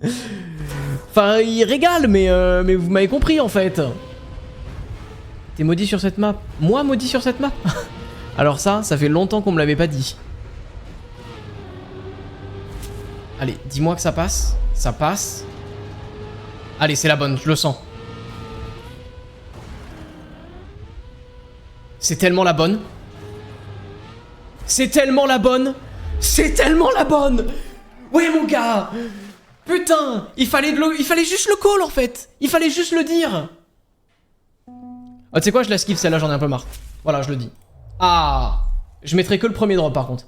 Enfin, il régale, mais vous m'avez compris en fait. T'es maudit sur cette map. Moi maudit sur cette map. Alors ça fait longtemps qu'on me l'avait pas dit. Allez, dis-moi que ça passe. Ça passe. Allez, c'est la bonne, je le sens. C'est tellement la bonne. C'est tellement la bonne. C'est tellement la bonne. Ouais mon gars. Putain, il fallait juste le call en fait. Il fallait juste le dire. Ah, tu sais quoi, je la skip celle-là, j'en ai un peu marre. Voilà, je le dis. Ah, je mettrai que le premier drop par contre.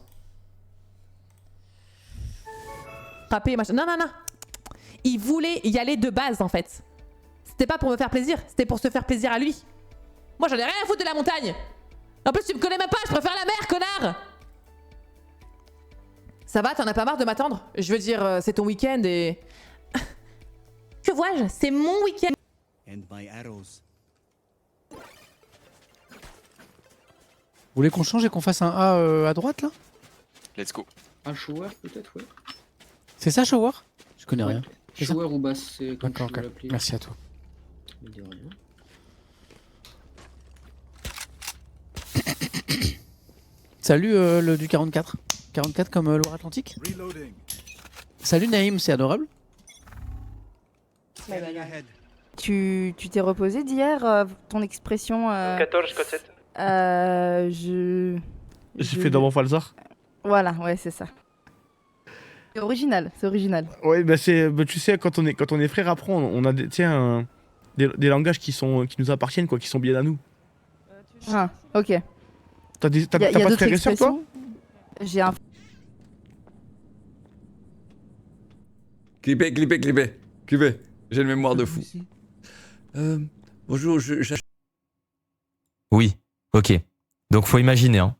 Frapper, machin. Non, non, non. Il voulait y aller de base en fait. C'était pas pour me faire plaisir, c'était pour se faire plaisir à lui. Moi j'en ai rien à foutre de la montagne. En plus tu me connais même pas, je préfère la mer, connard. Ça va, t'en as pas marre de m'attendre? Je veux dire, c'est ton week-end et... Que vois-je? C'est mon week-end. Vous voulez qu'on change et qu'on fasse un A à droite là? Let's go. Un shower peut-être, ouais. C'est ça, shower? Je connais rien. Shower ou basse, c'est comme D'accord, tu veux ok. l'appeler. Merci à toi. Je me dis rien. Salut le du 44. 44 comme Loire-Atlantique. Salut Naïm, c'est adorable. Tu t'es reposé d'hier, ton expression 14, code 7. J'ai fait dans mon falzar. Voilà, ouais, c'est ça. C'est original, c'est original. Ouais, bah tu sais, quand on est frères, après, on a des langages qui nous appartiennent, quoi, qui sont bien à nous. Ah, ok. T'as Y a pas de d'autres frères et sœurs, toi? expressions? J'ai un... Clippez. J'ai une mémoire de fou. Bonjour, Oui, ok. Donc faut imaginer, hein.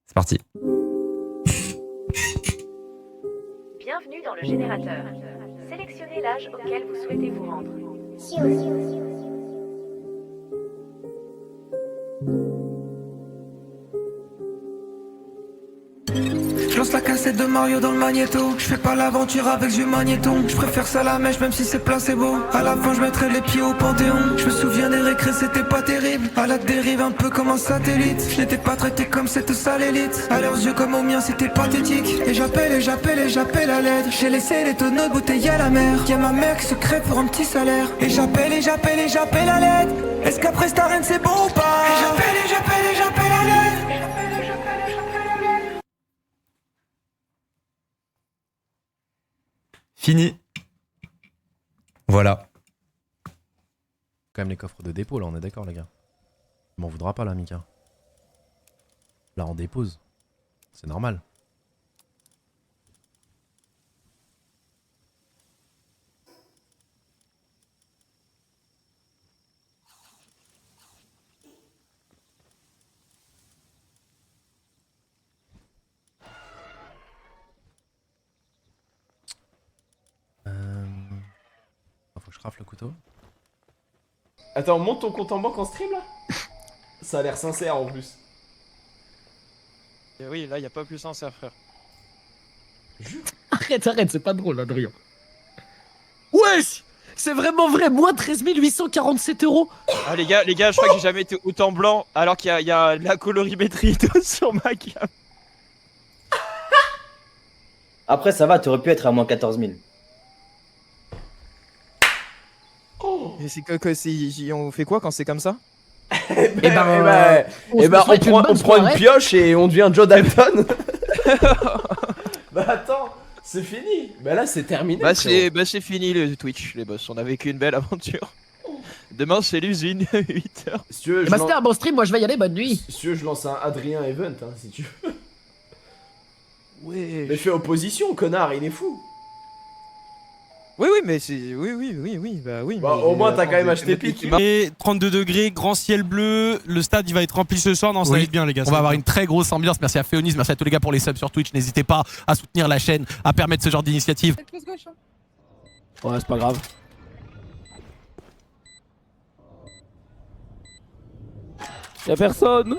C'est parti. Bienvenue dans le générateur. Sélectionnez l'âge auquel vous souhaitez vous rendre. Je lance la cassette de Mario dans le magnéto. Je fais pas l'aventure avec du magnéton. Je préfère ça la mèche même si c'est placebo. À la fin je mettrai les pieds au panthéon. Je me souviens des récrés, c'était pas terrible. À la dérive un peu comme un satellite. Je n'étais pas traité comme cette sale élite. À leurs yeux comme aux miens c'était pathétique. Et j'appelle à l'aide. J'ai laissé les tonneaux de bouteilles à la mer. Y'a ma mère qui se crève pour un petit salaire. Et j'appelle à l'aide. Est-ce qu'après Starren c'est bon ou pas? Et j'appelle à l'aide. Fini. Voilà. Quand même les coffres de dépôt là, on est d'accord les gars. Il m'en voudra pas là, Mika. Là on dépose. C'est normal. Faut que je rafle le couteau. Attends, monte ton compte en banque en stream là. Ça a l'air sincère en plus. Et oui, là, y a pas plus sincère, frère. Arrête, c'est pas drôle, Adrien. Wesh! C'est vraiment vrai, moins 13 847 €. Ah, les gars, je crois que j'ai jamais été autant blanc alors qu'il y a la colorimétrie sur ma cam. Après, ça va, t'aurais pu être à moins 14 000. Et c'est que on fait quoi quand c'est comme ça? on prend une pioche et on devient Joe Dalton. Bah attends, c'est fini. Bah là c'est terminé. Bah c'est fini le Twitch, les boss. On a vécu une belle aventure. Demain c'est l'usine, 8h. Si tu veux, C'était un bon stream, moi je vais y aller, bonne nuit. Si tu veux, je lance un Adrien Event, hein, si tu veux. Ouais. Mais fais opposition, connard, il est fou. Oui, mais c'est. Oui, bah oui. Bah, au moins, t'as quand même acheté pique. Et 32 degrés, grand ciel bleu, le stade il va être rempli ce soir, non ça va être bien les gars. On va avoir une très grosse ambiance, merci à Féonis, merci à tous les gars pour les subs sur Twitch, n'hésitez pas à soutenir la chaîne, à permettre ce genre d'initiative. Ouais, c'est pas grave. Y'a personne.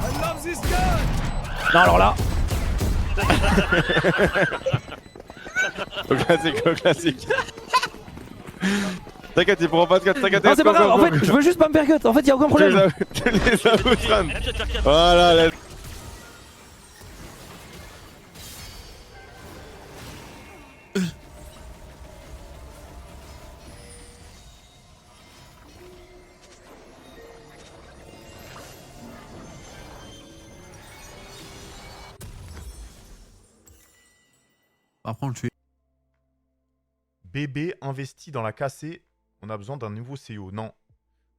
I love this guy. Non, alors là. Au classique, au classique. T'inquiète, il pourra pas te cut, t'inquiète. Non, c'est pas grave, en fait, je veux juste pas me faire cut. En fait, y'a aucun problème. Tu les as outrun. Voilà, là. Après, on le tue. Bébé investi dans la cassée, on a besoin d'un nouveau CEO. Non,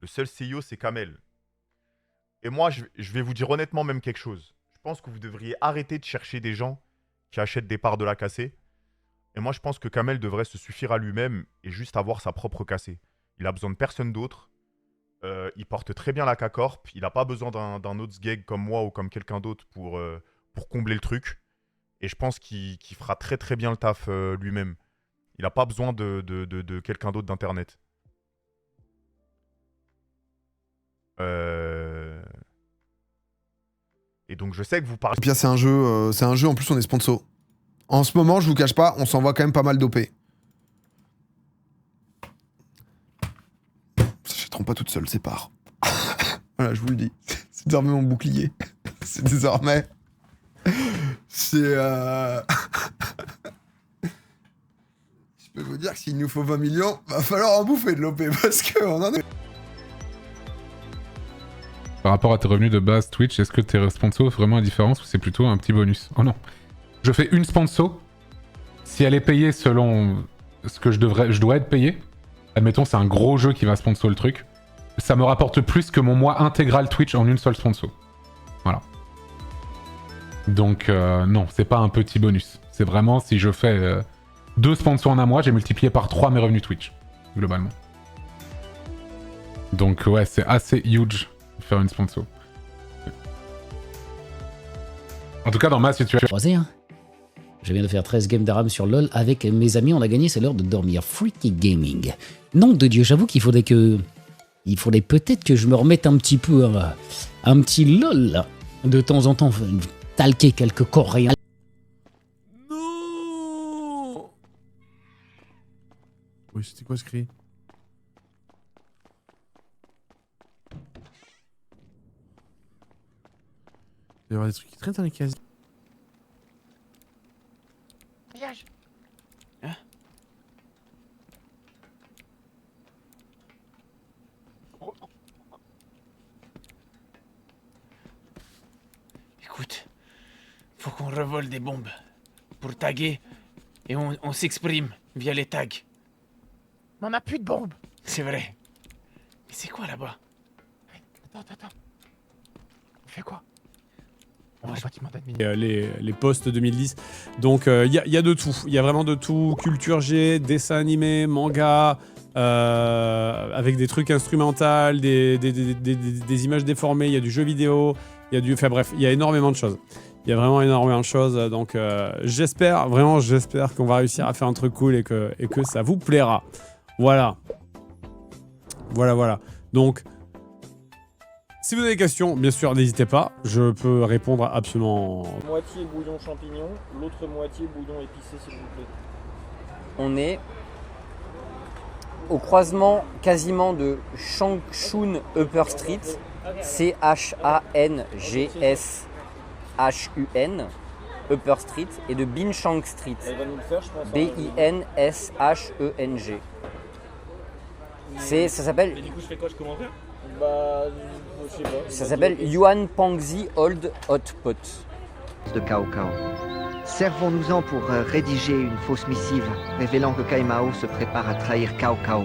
le seul CEO c'est Kamel. Et moi je vais vous dire honnêtement même quelque chose. Je pense que vous devriez arrêter de chercher des gens qui achètent des parts de la cassée. Et moi je pense que Kamel devrait se suffire à lui-même et juste avoir sa propre cassée. Il a besoin de personne d'autre. Il porte très bien la K-Corp. Il n'a pas besoin d'un autre sgeg comme moi ou comme quelqu'un d'autre pour combler le truc. Et je pense qu'il fera très très bien le taf lui-même. Il n'a pas besoin de quelqu'un d'autre d'internet. Et donc je sais que vous parlez... Et puis c'est un jeu, en plus on est sponsor. En ce moment, je vous cache pas, on s'envoie quand même pas mal d'OP. Ça s'achèteront pas toutes seules, c'est part. Voilà, je vous le dis. C'est désormais mon bouclier. C'est désormais... C'est... Je peux vous dire que s'il nous faut 20 millions, va falloir en bouffer de l'OP parce qu'on en est... Par rapport à tes revenus de base Twitch, est-ce que tes sponsors font vraiment une différence ou c'est plutôt un petit bonus? Oh non. Je fais une sponsor. Si elle est payée selon ce que je dois être payé, admettons c'est un gros jeu qui va sponsor le truc, ça me rapporte plus que mon mois intégral Twitch en une seule sponsor. Voilà. Donc non, c'est pas un petit bonus. C'est vraiment si je fais 2 sponsors en un mois, j'ai multiplié par 3 mes revenus Twitch, globalement. Donc ouais, c'est assez huge de faire une sponsor. En tout cas, dans ma situation... Croisé, hein. Je viens de faire 13 games d'Aram sur LoL avec mes amis, on a gagné, c'est l'heure de dormir. Freaky Gaming. Nom de Dieu, j'avoue qu'il faudrait que... Il faudrait peut-être que je me remette un petit peu... un petit LoL, là. De temps en temps, talquer quelques coréens. Non. Oui, c'était quoi ce cri? Il va y avoir des trucs qui traînent dans les cases. Voyage. Hein? Écoute, faut qu'on revole des bombes pour taguer et on s'exprime via les tags. Mais on a plus de bombes. C'est vrai. Mais c'est quoi là-bas? Attends. On fait quoi? On va au bâtiment d'admin. Les posts 2010. Donc il y a de tout. Il y a vraiment de tout. Culture G, dessin animé, manga, avec des trucs instrumentaux, des images déformées. Il y a du jeu vidéo. Il y a du... Enfin bref, il y a énormément de choses. Il y a vraiment énormément de choses. Donc j'espère qu'on va réussir à faire un truc cool et que ça vous plaira. Voilà. Donc... Si vous avez des questions, bien sûr, n'hésitez pas. Je peux répondre absolument... Moitié bouillon champignon, l'autre moitié bouillon épicé, s'il vous plaît. On est au croisement quasiment de Changchun Upper Street, C-H-A-N-G-S-H-U-N, Upper Street, et de Binchang Street, B-I-N-S-H-E-N-G. Ça s'appelle... Et du coup, je fais quoi? Je commence faire? Bah, je sais pas. Ça s'appelle Yuan Pangzi Old Hot Pot. De Cao Cao. Servons-nous-en pour rédiger une fausse missive révélant que Kai Mao se prépare à trahir Cao Cao.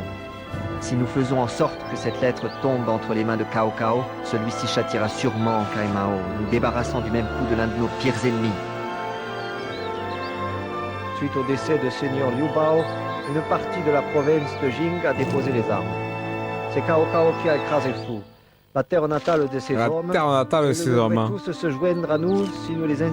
Si nous faisons en sorte que cette lettre tombe entre les mains de Cao Cao, celui-ci châtiera sûrement Kai Mao, nous débarrassant du même coup de l'un de nos pires ennemis. Suite au décès de Seigneur Liu Bao, une partie de la province de Jing a déposé les armes. C'est Cao Cao qui a écrasé le fou. La terre natale de ces hommes. La terre natale de ces hommes. Tous se joindre à nous si nous les